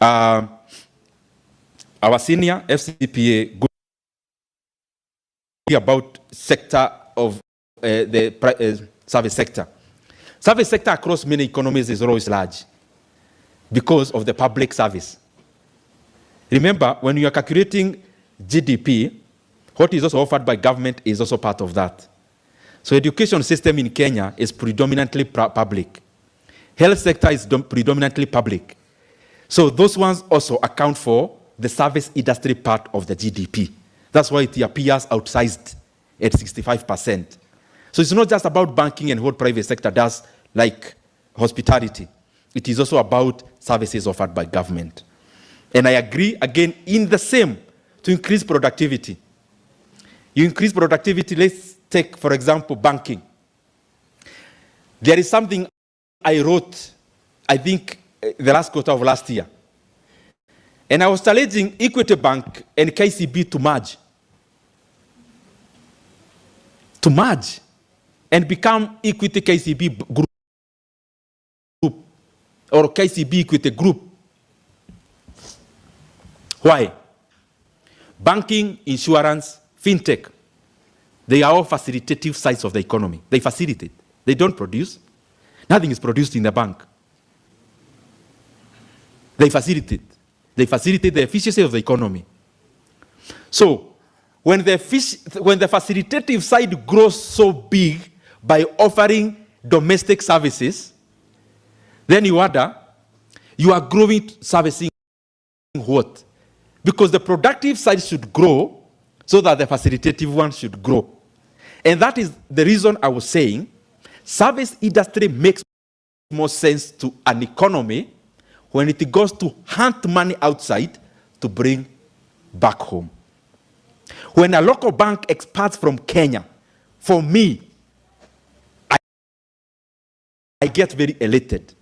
Our senior FCPA good about sector of the service sector. Service sector across many economies is always large because of the public service. Remember, when you are calculating GDP, what is also offered by government is also part of that. So education system in Kenya is predominantly public. Health sector is predominantly public. So those ones also account for the service industry part of the GDP. That's why it appears outsized at 65%. So it's not just about banking and what private sector does, like hospitality. It is also about services offered by government. And I agree, again, in the same, to increase productivity. You increase productivity, let's take, for example, banking. There is something I wrote, I think, the last quarter of last year. And I was challenging Equity Bank and KCB to merge. To merge and become Equity KCB group or KCB Equity Group. Why? Banking, insurance, fintech, they are all facilitative sides of the economy. They facilitate. They don't produce. Nothing is produced in the bank. They facilitate. They facilitate the efficiency of the economy. So, when the facilitative side grows so big by offering domestic services, then you wonder, you are growing servicing what? Because the productive side should grow so that the facilitative one should grow. And that is the reason I was saying service industry makes more sense to an economy when it goes to hunt money outside to bring back home. When a local bank exports from Kenya, for me, I get very elated.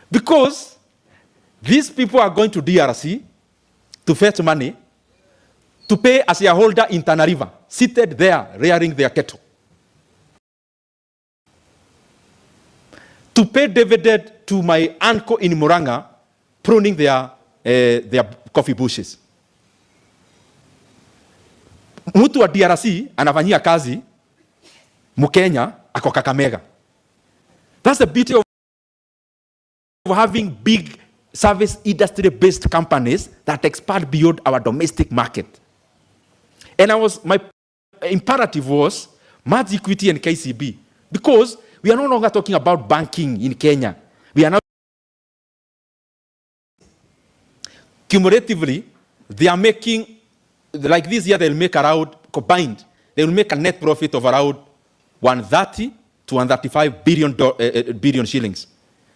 Because these people are going to DRC to fetch money to pay as a holder in Tana River, seated there, rearing their cattle. To pay dividend to my uncle in Muranga, pruning their coffee bushes. Mtu wa DRC anafanyia kazi Mkenya ako Kakamega. That's the beauty of having big service industry-based companies that expand beyond our domestic market. And my imperative was merge Equity and KCB, because we are no longer talking about banking in Kenya. We are now cumulatively, they are making, like this year, they'll make around, combined, they will make a net profit of around 130 to 135 billion shillings.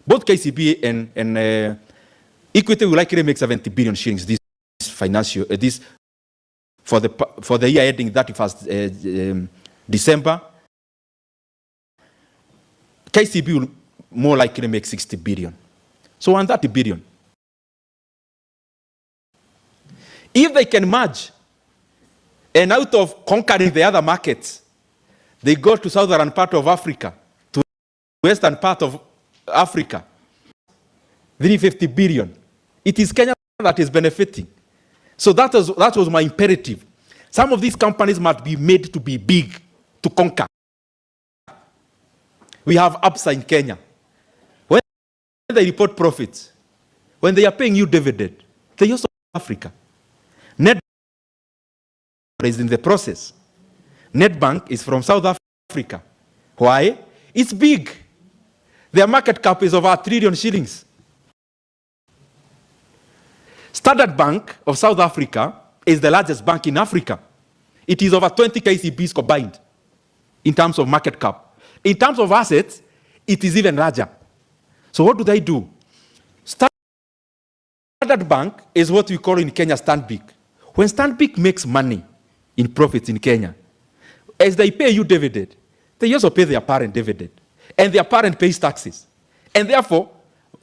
Both KCB and Equity will likely make 70 billion shillings this financial, this for the year ending 31st December. KCB will more likely make 60 billion. So 130 billion. If they can merge, and out of conquering the other markets, they go to southern part of Africa, to western part of Africa, 350 billion. It is Kenya that is benefiting. So that was my imperative. Some of these companies must be made to be big, to conquer. We have upside in Kenya. When they report profits, when they are paying you dividend, they also Africa. Net is in the process. Netbank is from South Africa. Why? It's big. Their market cap is over 1 trillion shillings. Standard Bank of South Africa is the largest bank in Africa. It is over 20 KCBs combined in terms of market cap. In terms of assets, it is even larger. So what do? Standard Bank is what we call in Kenya Stanbic. When Stanbic makes money in profits in Kenya, as they pay you dividend, they also pay their parent dividend. And their parent pays taxes. And therefore,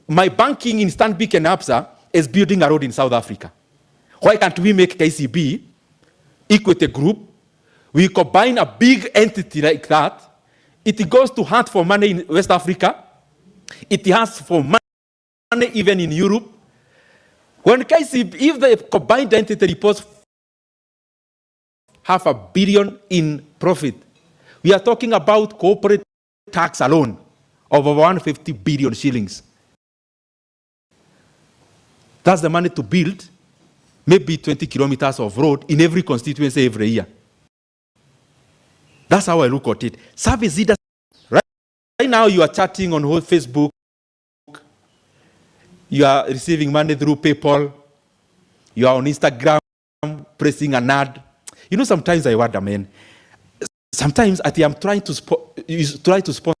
my banking in Stanbic and ABSA is building a road in South Africa. Why can't we make KCB, Equity Group, we combine a big entity like that, it goes to hunt for money in West Africa, it hunts for money even in Europe, When KCB, if the combined entity reports $500 million in profit, we are talking about corporate tax alone of over 150 billion shillings. That's the money to build maybe 20 kilometers of road in every constituency every year. That's how I look at it. Service leaders, right now you are chatting on whole Facebook, you are receiving money through PayPal, you are on Instagram pressing an ad. You know, sometimes I wonder, man. Sometimes I'm trying to sponsor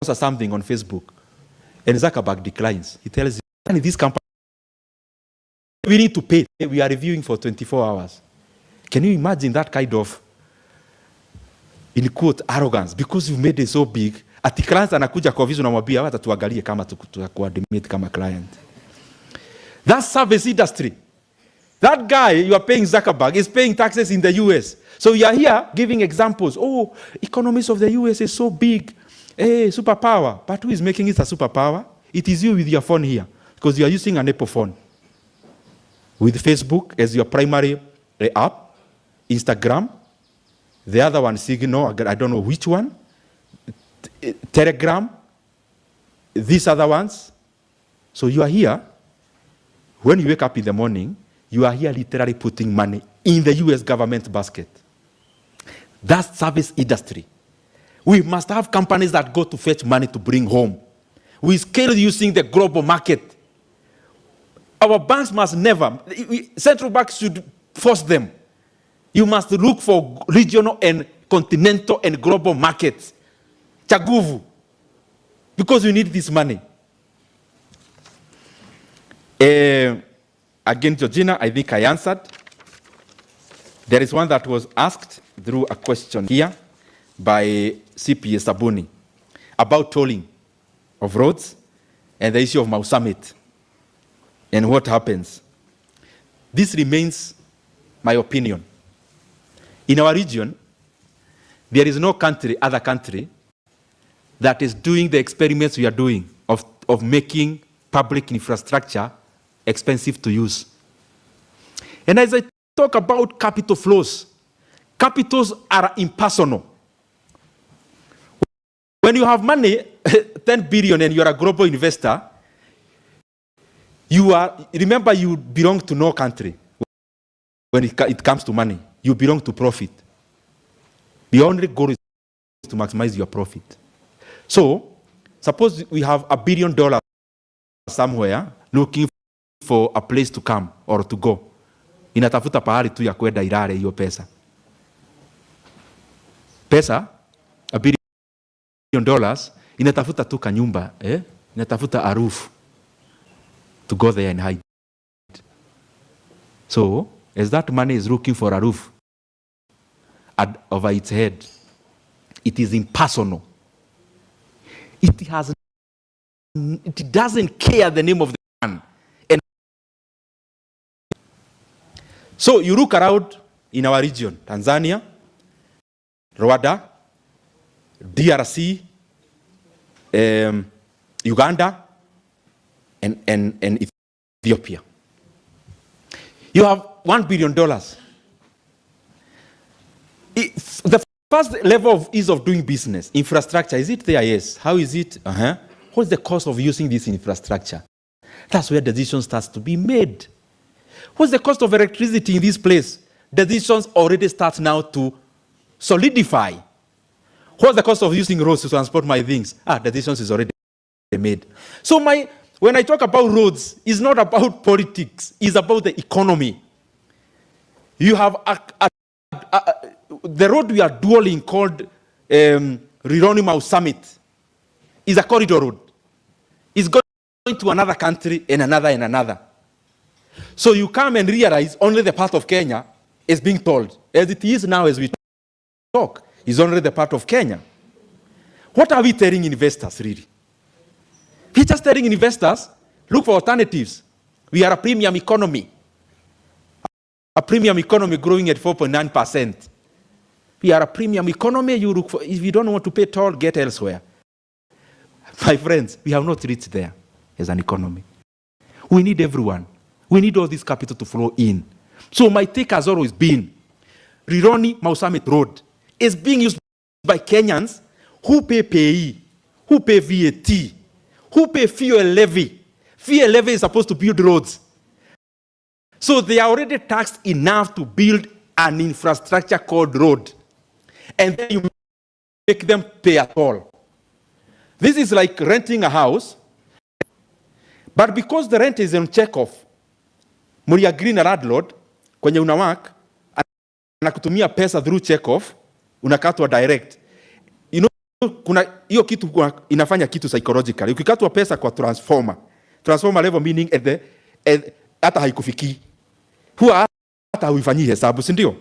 something on Facebook, and Zuckerberg declines. He tells you, this company, we need to pay. We are reviewing for 24 hours. Can you imagine that kind of, in quote, arrogance? Because you made it so big, ati client anakuja kwa vizu na mwambia hata tuangalie kama tukuadmit kama client. That service industry. That guy you are paying, Zuckerberg, is paying taxes in the US. So you are here giving examples. Oh, economies of the US is so big. Hey, superpower. But who is making it a superpower? It is you with your phone here, because you are using an Apple phone. With Facebook as your primary app, Instagram, the other one, Signal, I don't know which one, Telegram, these other ones. So you are here, when you wake up in the morning, you are here literally putting money in the US government basket. That's service industry. We must have companies that go to fetch money to bring home. We scale using the global market. Our banks must never, central banks should force them. You must look for regional and continental and global markets. Chaguvu. Because you need this money. Again, Georgina, I think I answered. There is one that was asked through a question here by CPA Sabuni about tolling of roads and the issue of Mau Summit and what happens. This remains my opinion. In our region, there is no country, other country, that is doing the experiments we are doing of making public infrastructure expensive to use. And as I talk about capital flows, capitals are impersonal. When you have money, 10 billion, and you are a global investor, remember you belong to no country. When it comes to money, you belong to profit. The only goal is to maximize your profit. So, suppose we have $1 billion somewhere looking for a place to come or to go. Inatafuta pahali tu ya kwenda ilale hiyo pesa. Pesa, $1 billion, inatafuta tu kanyumba, inatafuta a roof to go there and hide. So, as that money is looking for a roof over its head, it is impersonal. It doesn't care the name of the man. And so you look around in our region, Tanzania, Rwanda, DRC, Uganda, and Ethiopia. You have $1 billion. The first level of ease of doing business, infrastructure, is it there? Yes. How is it? What's the cost of using this infrastructure? That's where decisions starts to be made. What's the cost of electricity in this place? Decisions already start now to solidify. What's the cost of using roads to transport my things? Decisions is already made. So when I talk about roads, it's not about politics. It's about the economy. You have the road we are dueling called Rironi-Mau Summit is a corridor road. It's going to another country and another and another. So you come and realize only the part of Kenya is being told. As it is now as we talk, is only the part of Kenya. What are we telling investors really? We're just telling investors, look for alternatives. We are a premium economy. A premium economy growing at 4.9%. We are a premium economy. You look for, if you don't want to pay toll, get elsewhere. My friends, we have not reached there as an economy. We need everyone. We need all this capital to flow in. So my take has always been, Rironi Mau Summit Road is being used by Kenyans who pay PAYE, who pay VAT, who pay fuel levy. Fuel levy is supposed to build roads. So they are already taxed enough to build an infrastructure called road. And then you make them pay at all. This is like renting a house, but because the rent is on check-off, muli-agree na landlord, kwenye unawak, anakutumia pesa through check-off, unakatwa direct. You know, kuna hiyo kitu inafanya kitu psychological. Ukikatwa pesa kwa transformer level meaning hata haikufiki. Huwa hata huifanyii hesabu, si ndio?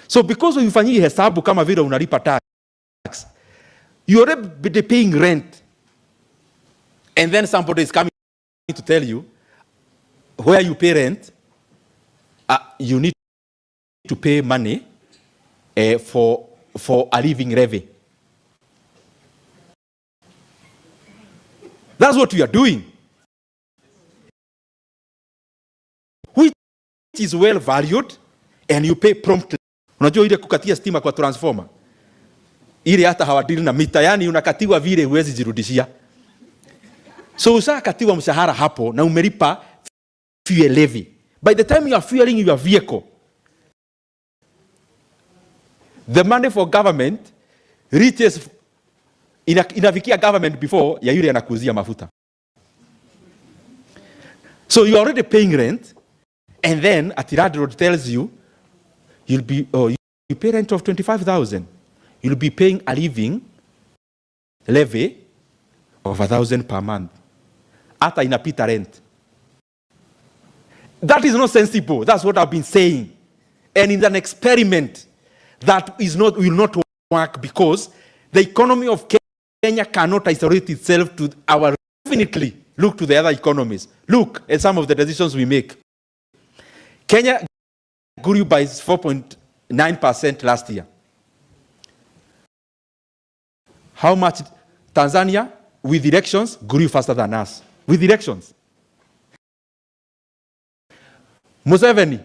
So because huifanyii hesabu kama vile unalipa tax, you already paying rent. And then somebody is coming to tell you where you pay rent, you need to pay money for a living levy. That's what we are doing. Which is well valued and you pay promptly. Unajua ile kukatia stima kwa transformer, ile hata hawadili na mita, yani unakatiwa vile huwezi jirudishia. So usakatiwa mshahara hapo na umelipa fuel levy. By the time you are fueling your vehicle, the money for government reaches inafikia government before ya yule anakuzia mafuta. So you are already paying rent, and then at the landlord tells you you pay rent of 25,000. You'll be paying a living levy of 1,000 per month. Hata inapita rent. That is not sensible. That's what I've been saying. And it's an experiment that will not work, because the economy of Kenya cannot isolate itself to our. Definitely look to the other economies. Look at some of the decisions we make. Kenya grew by 4.9% last year. How much Tanzania, with elections, grew faster than us? With elections. Museveni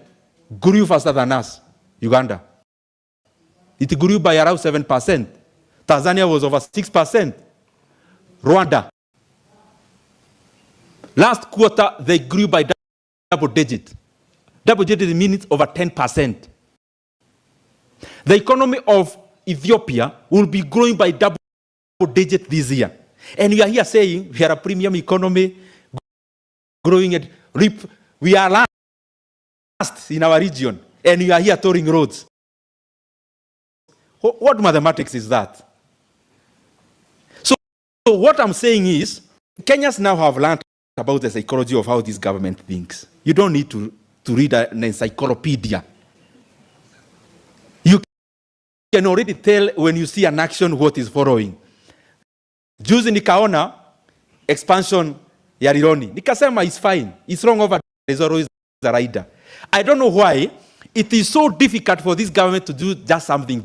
grew faster than us. Uganda. It grew by around 7%. Tanzania was over 6%. Rwanda. Last quarter, they grew by double digit. Double digit means over 10%. The economy of Ethiopia will be growing by double digit this year. And we are here saying we are a premium economy, growing at RIP. We are last in our region, and we are here touring roads. What mathematics is that? So what I'm saying is, Kenyans now have learned about the psychology of how this government thinks. You don't need to read an encyclopedia. You can already tell when you see an action what is following. Juzi nikaona expansion ya Rironi. Nikasema it's fine. It's wrong over there is always a rider. I don't know why it is so difficult for this government to do just something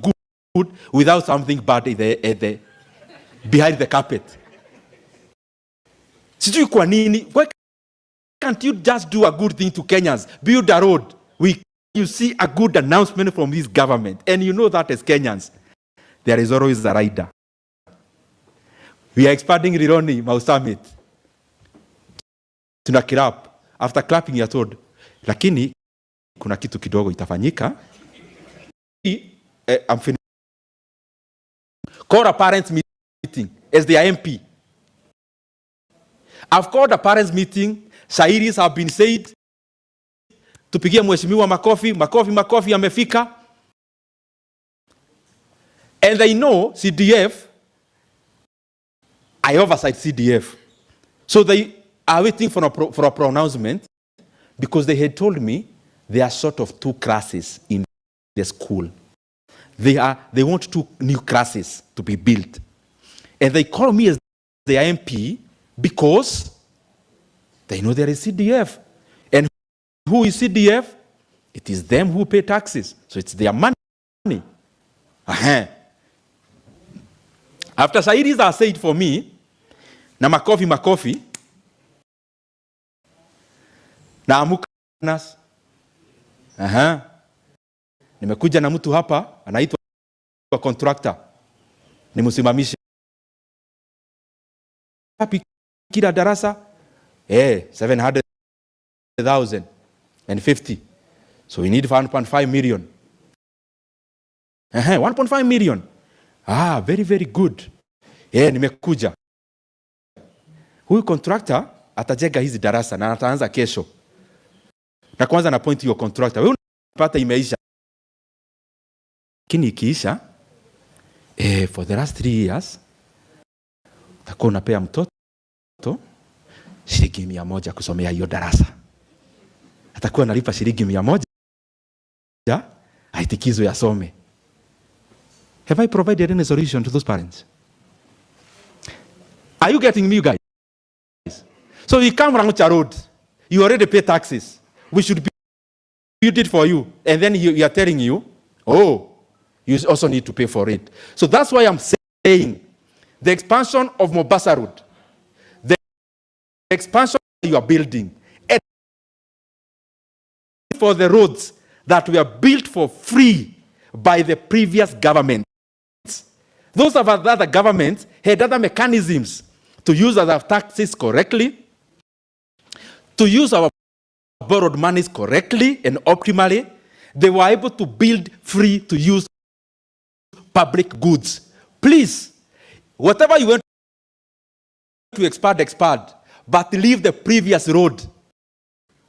good without something bad behind the carpet. Sijui kwa nini. Why can't you just do a good thing to Kenyans? Build a road. You see a good announcement from this government, and you know that as Kenyans, there is always a rider. We are expanding Rironi Mau Summit. Tuna kirap. After clapping you are told, lakini kuna kitu kidogo itafanyika. I'm finished. Call a parents meeting as their MP. I've called a parents meeting. Shairis have been said. Tupigie mheshimiwa makofi amefika. And they know CDF, I oversight CDF. So they are waiting for a pronouncement, because they had told me there are sort of 2 classes in the school. They want 2 new classes to be built. And they call me as their MP because they know there is CDF. And who is CDF? It is them who pay taxes. So it's their money. After Sairis are said for me, na makofi, na amuka nas. Nimekuja na mtu hapa anaitwa contractor, nimsimamishe hapi kila darasa 700,050, so we need 1.5 million. 1.5 million. Very very good. Nimekuja. Huyu contractor atajenga hizi darasa na ataanza kesho. Na kwanza na point your contractor, wewe unapata imeisha. Lakini ikiisha for the last 3 years utakuwa unapea mtoto shilingi 100 kusomea hiyo darasa. Atakuwa analipa shilingi 100 aitikizo yasome. Have I provided any solution to those parents? Are you getting me, you guys? So you come around the road, you already pay taxes. We should build it for you. And then you are telling you, oh, you also need to pay for it. So that's why I'm saying the expansion of Mombasa Road, the expansion you are building, and for the roads that were built for free by the previous government. Those of the other governments had other mechanisms to use our taxes correctly, to use our borrowed monies correctly and optimally. They were able to build free to use public goods. Please, whatever you want to expand, but leave the previous road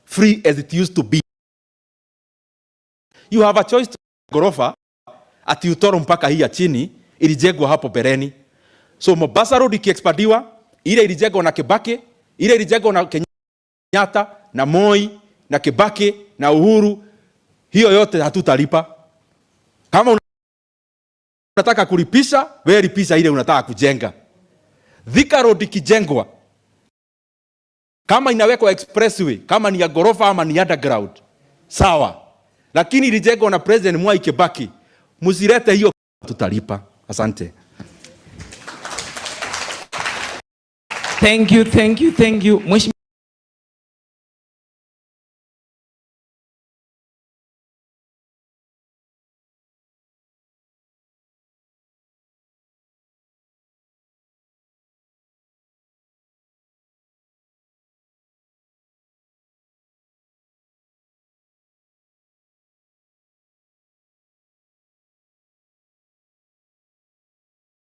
free as it used to be. You have a choice to gorofa ati utoro mpaka hii ya chini ilijengwa hapo bereni. So Mombasa Road ikiexpandiwa, ile ilijengwa na Kibaki, ile ilijengwa na Kenyatta na Moi na Kibaki na Uhuru, hiyo yote hatutalipa. Kama unataka kulipisha, wewe lipisha ile unataka kujenga. Thika Road ikijengwa, kama inawekwa expressway, kama ni ya gorofa ama ni underground, sawa. Lakini ilijengwa na President Mwai Kibaki, msirete hiyo tutalipa. Asante. Thank you.